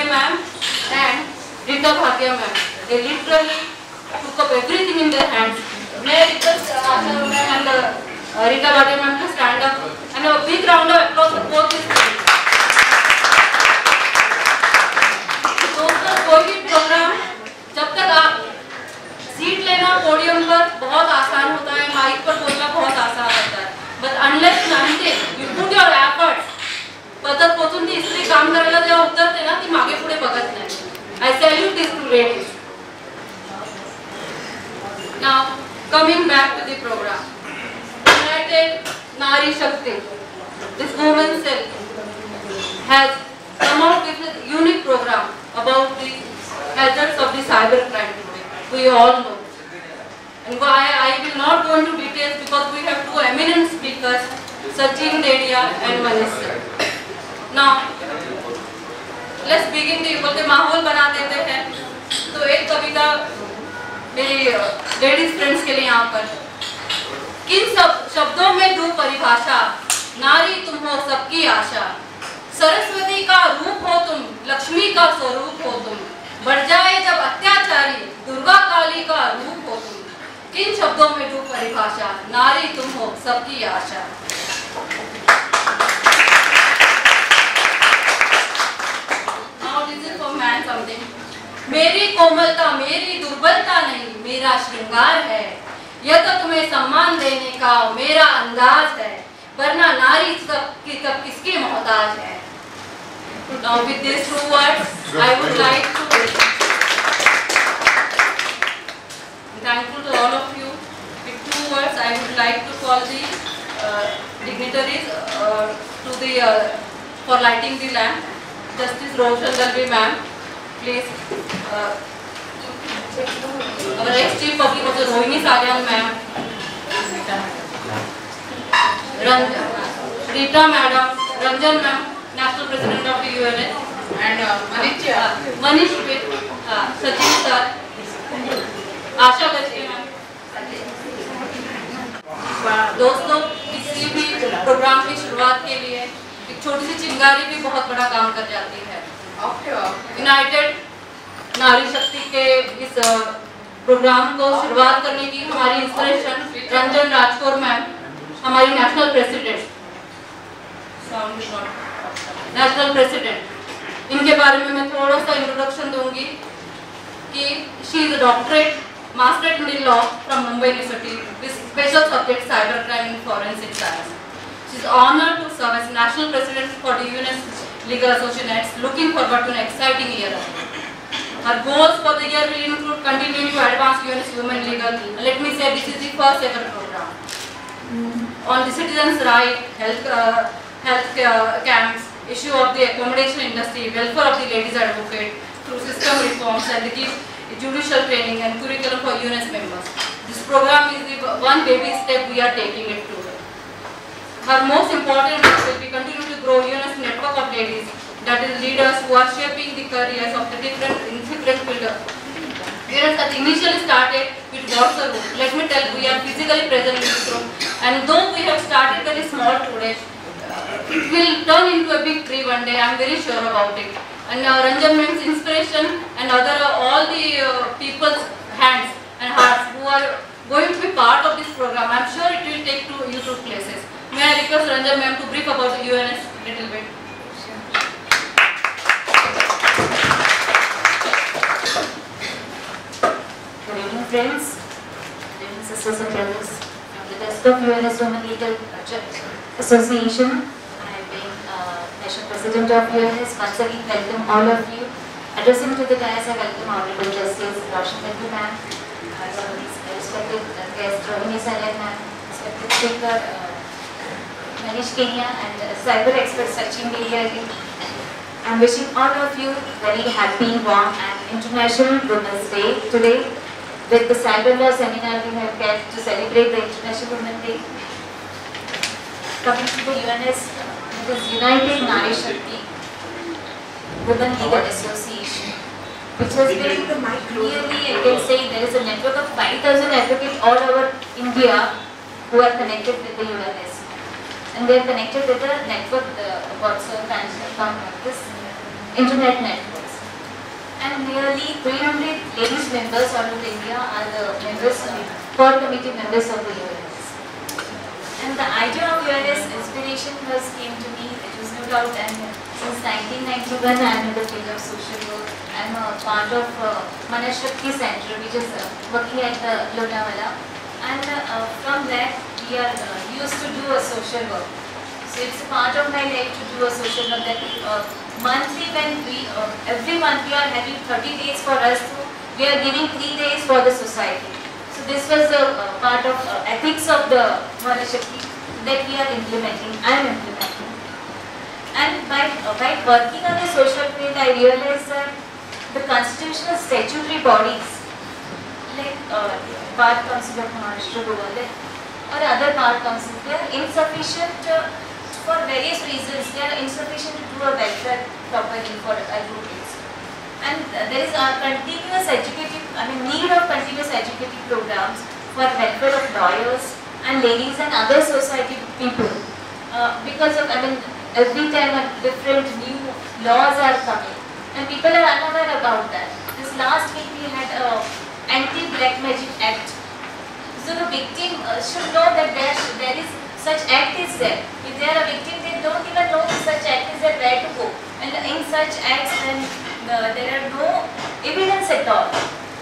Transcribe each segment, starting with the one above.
ma'am and Rita Bhatia ma'am. They literally took up everything in their hands. May I request Asha ma'am and Rita Bhatia ma'am to stand up and a big round of applause for both these students. दोस्तों, कोई भी programme जब तक आप seat लेना podium पर बहुत आसान होता है, माइक पर बोलना बहुत आसान होता है, but unless until you put your efforts, पदर पोचून ती इस्त्री काम करायला जेव्हा उतरते ना ती मागे पुढे बघत नाही. I salute these two ladies. Now coming back to the program, United Nari Shakti, this women's cell has come out with a unique program about the hazards of the cyber crime today. We all know. And why I will not go into details because we have two eminent speakers, Sachin Dedia and Manish sir. Now, let's begin the बोलते माहौल बना देते हैं. तो एक कविता मेरी ladies friends के लिए यहाँ पर. किन सब शब्दों में दूँ परिभाषा, नारी तुम हो सबकी आशा. सरस्वती का रूप हो तुम, लक्ष्मी का स्वरूप हो तुम. बढ़ जाए जब अत्याचारी, दुर्गा काली का रूप हो तुम. किन शब्दों में दूँ परिभाषा, नारी तुम हो सबकी आशा. Now this is for man something. मेरी कोमलता मेरी दुर्बलता नहीं, मेरा श्रृंगार है. यह तो तुम्हें सम्मान देने का मेरा अंदाज है, वरना नारी सब किसकी मोहताज है. Now with these two words, I would like to thankful to all of you. With two words, I would like to call the dignitaries to the for lighting the lamp. Justice Roshan Dalvi ma'am, please. Our ex-chief public officer Rohini Saryang ma'am, Rita madam, Ranjan ma'am, National President of the UNS, and Manish Sachin sir, Asha Gajke ma'am. दोस्तों, किसी भी programme की शुरुआत के लिए एक छोटी सी चिंगारी भी बहुत बड़ा काम कर जाती है. यूनाइटेड नारी शक्ति के इस प्रोग्राम को शुरुआत करने की हमारी इंस्पिरेशन रंजन राजकोर मैम, हमारी नेशनल प्रेसिडेंट. इनके बारे में मैं थोड़ा सा इंट्रोडक्शन दूंगी कि she is a doctorate masterate in law from Mumbai university with special subject cyber crime and forensic science. She is honoured to serve as national president for the UNS legal association. Looking forward to an exciting year. Her goals for the year will include continuing to advance UN's women legal. Let me say this is the first ever program on the citizens' right, health camps, issue of the accommodation industry, welfare of the ladies advocate through system reforms and the judicial training and curriculum for UNS members. This program is the one baby step we are taking it to. Her most important work will be continue to grow UNS network of ladies, that is leaders who are shaping the careers of the different fields. UNS has initially started with WhatsApp group. Let me tell you, we are physically present in this room, and though we have started very small today, it will turn into a big tree one day. I am very sure about it. And Ranjan ma'am's inspiration and all the people's hands and hearts who are going to be part of this program, I am sure it will take you to places. May I request Ranjan ma'am to brief about the UNS a little bit. Good evening, friends. Good evening, sisters and brothers. From the desk of UNS Women Legal Association, I have been National President of UNS. Once again, welcome all of you. Addressing to the dais, I welcome Honorable Justice Roshan Dalvi ma'am, respected guest Rohini Saryang ma'am, respected speaker Manish Kenya, and cyber expert Sachin Dedia. I am wishing all of you very happy, warm and International Women's Day today. With the cyber law seminar we have kept to celebrate the International Women's Day. Coming to the UNS, it is United Nari Shakti Women Legal Association, which has been clearly, I can say, there is a network of 5,000 advocates all over India who are connected with the UNS. And they are connected with the network, the WhatsApp and this internet networks. and nearly 300 ladies members out of India are the members, core committee members of the UNS. And the idea of UNS inspiration was came to me, it was no doubt, and since 1991 I am in the field of social work. I am a part of Manashakti Center, which is working at the Lonavala, and from that we are used to do a social work. So it's a part of my life to do a social work that monthly when we, every month we are having 30 days for us to, we are giving 3 days for the society. So this was the part of ethics of the Manashakti that we are implementing, I am implementing. And by working on the social field, I realized that the constitutional statutory bodies, like Bar Council of Maharashtra, or other bar councils, they are insufficient for various reasons. They are insufficient to do a welfare properly for advocates. And there is a continuous educative, need of continuous educative programs for welfare of lawyers and ladies and other society people. Because of, every time a different new laws are coming and people are unaware about that. This last week we had a Anti-Black Magic Act. So the victim should know that there is such act is there. If they are a victim, they don't even know such act is there, where to go. And in such acts, then there are no evidence at all.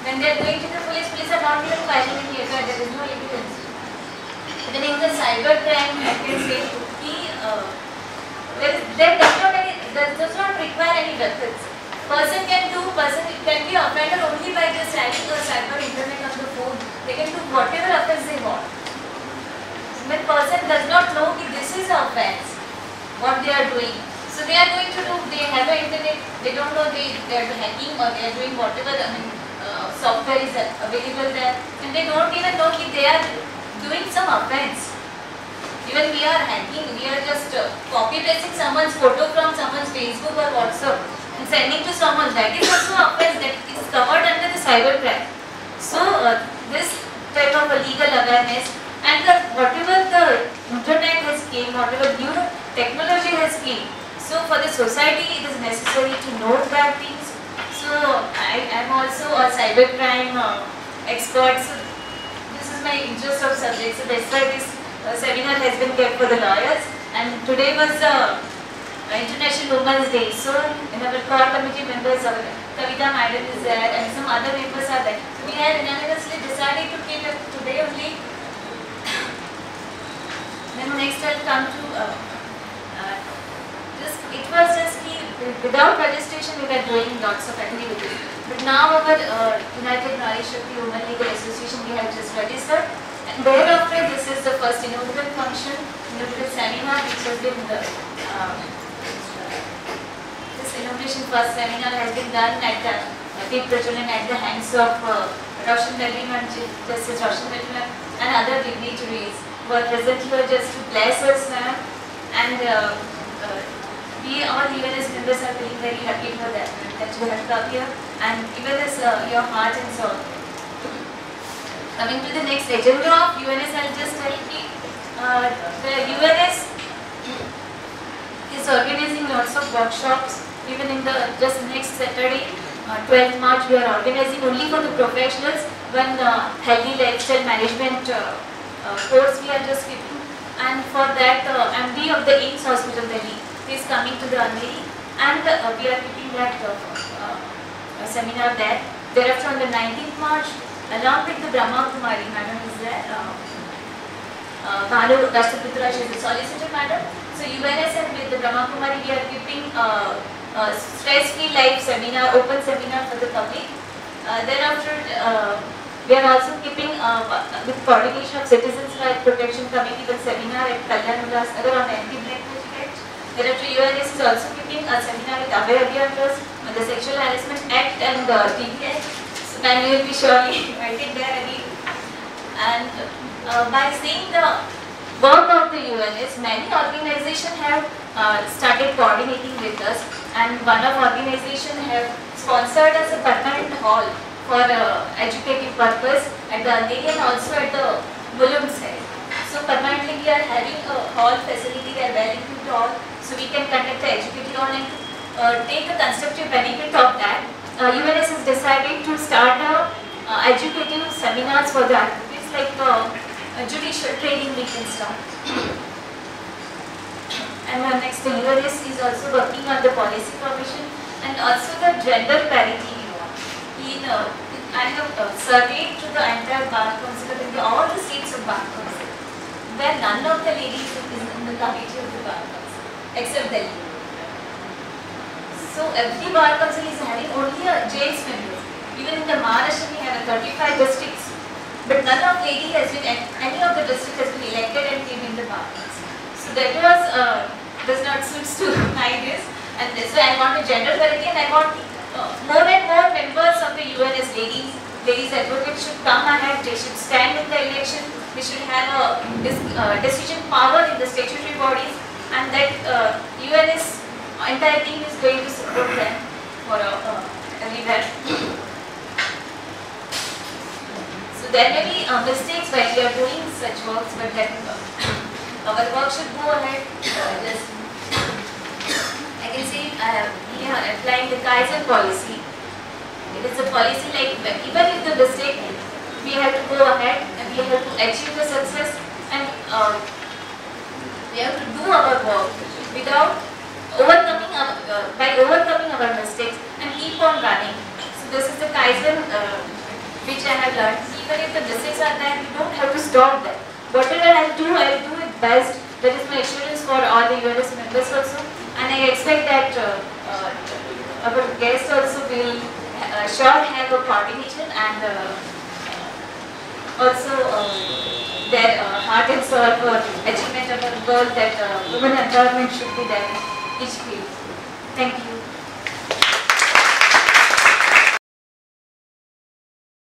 When they are going to the police are not even filing any FIR, there is no evidence. Then in the cyber crime, I can say, there does not require any records. Person can be offended only by just having a cyber internet on the phone. They can do whatever offense they want. When person does not know that this is an offense, what they are doing. So they are going to do, they have an internet, they don't know they are hacking or they are doing whatever software is available there, and they don't even know if they are doing some offense. Even we are hacking, we are just copy pasting someone's photo from someone's Facebook or WhatsApp and sending to someone. That is also offense, that is covered under the cyber crime. So this type of a legal awareness and whatever the internet has came, whatever new technology has came. So for the society, it is necessary to know that things. So I am also a cybercrime expert. So this is my interest of subject. So that's why this seminar has been kept for the lawyers. And today was International Women's Day. So in our core committee members, our Kavita Madam is there, and some other members are there. So we have unanimously decided to keep it today only. Then next I'll come to it was just without registration we were doing lots of activities. But now our United Nari Shakti Women Legal Association, we have just registered. And thereafter this is the first inaugural function, inaugural seminar which has been this inauguration first seminar has been done at the Deep Prajalan at the hands of Roshan Delhi and Justice Roshan Delhi and other dignitaries who are present here just to bless us, ma'am. And we all UNS members are feeling very happy for that you have come here, and even as your heart and soul. Coming to the next agenda of UNS, I'll just tell you the UNS is organizing lots of workshops. Even in the just next Saturday, 12th March, we are organizing only for the professionals one healthy lifestyle management course we are just giving. And for that, MD of the AIIMS Hospital Delhi is coming to the Andheri, and we are keeping that seminar there. Thereafter on the 19th March, along with the Brahma Kumari madam is there, Bhalu Rashtrapitra, she is the solicitor madam. So UNS and with the Brahma Kumari we are keeping stress-free life seminar, open seminar for the public. Thereafter we are also keeping with coordination of Citizens' Rights Protection Committee the seminar at Kalyan Ulhasnagar on Anti-Black Magic Act. Thereafter UNS is also keeping a seminar with Abhay Abhiyan Trust on the Sexual Harassment Act and TPI. So then you will be surely invited there again. And by seeing the work of the UNS, many organizations have started coordinating with us, and one of organizations have sponsored us a permanent hall for educative purpose at the Andheri and also at the Mulund side. So permanently we are having a hall facility, they are well equipped hall, so we can conduct the educative hall and take a constructive benefit of that. UNS has decided to start educative seminars for the advocates, like judicial training we can start. And next, the UNS is also working on the policy provision and also the gender parity. I have surveyed to the entire Bar Council in all the states of Bar Council, where none of the ladies is in the committee of the Bar Council, except Delhi. So every Bar Council is having only a JS members. Even in the Maharashtra we have 35 districts, but none of lady has been, any of the district has been elected and came in the Bar Council. So that was, does not suit to my this, and that's why I want a gender parity, and I want more and more members of the UNS ladies advocates should come ahead, they should stand in the election, they should have a decision power in the statutory bodies, and that UNS entire team is going to support them for everywhere. So there may be mistakes while we are doing such works, but then our work should go ahead. I can say we are applying the Kaizen policy. It is a policy like even if the mistake, we have to go ahead and we have to achieve the success, and we have to do our work without overcoming our mistakes and keep on running. So this is the Kaizen which I have learned. Even if the mistakes are there, you don't have to stop them. Whatever I do it best. That is my assurance for all the UNS members also. And I expect that our guests also will sure have a coordination and also their heart and soul for achievement of our goal that women empowerment should be there in each field. Thank you.